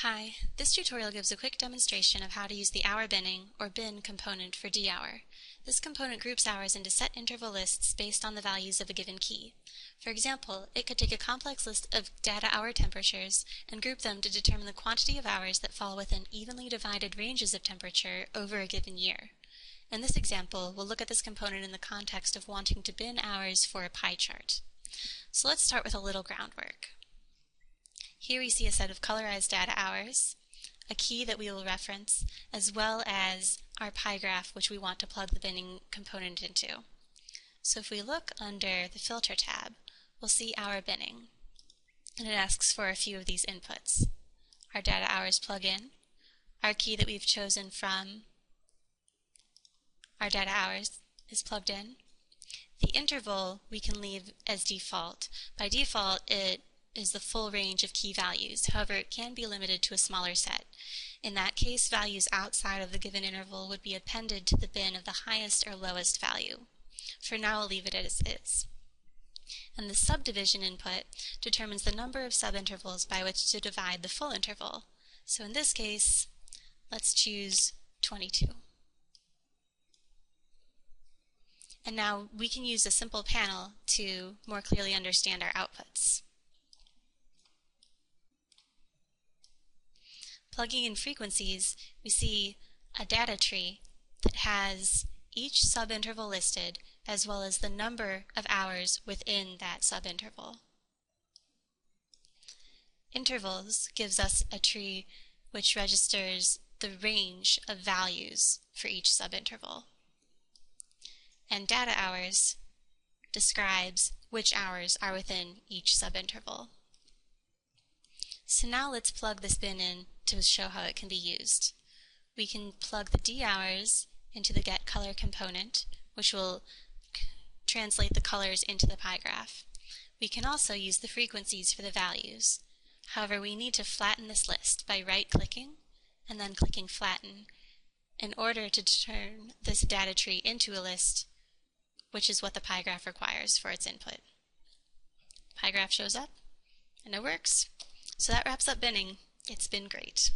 Hi, this tutorial gives a quick demonstration of how to use the hour binning or bin component for dhour. This component groups hours into set interval lists based on the values of a given key. For example, it could take a complex list of data hour temperatures and group them to determine the quantity of hours that fall within evenly divided ranges of temperature over a given year. In this example, we'll look at this component in the context of wanting to bin hours for a pie chart. So let's start with a little groundwork. Here we see a set of colorized data hours, a key that we will reference, as well as our pie graph which we want to plug the binning component into. So if we look under the Filter tab, we'll see Hour Binning, and it asks for a few of these inputs. Our data hours plug in, our key that we've chosen from our data hours is plugged in. The interval we can leave as default. By default, it is the full range of key values. However, it can be limited to a smaller set. In that case, values outside of the given interval would be appended to the bin of the highest or lowest value. For now, I'll leave it as is. And the subdivision input determines the number of subintervals by which to divide the full interval. So in this case, let's choose 22. And now we can use a simple panel to more clearly understand our outputs. Plugging in frequencies, we see a data tree that has each subinterval listed as well as the number of hours within that subinterval. Intervals gives us a tree which registers the range of values for each subinterval. And data hours describes which hours are within each subinterval. So now let's plug this bin in to show how it can be used. We can plug the D hours into the get color component, which will translate the colors into the pie graph. We can also use the frequencies for the values. However, we need to flatten this list by right-clicking and then clicking flatten in order to turn this data tree into a list, which is what the pie graph requires for its input. Pie graph shows up and it works. So that wraps up binning. It's been great.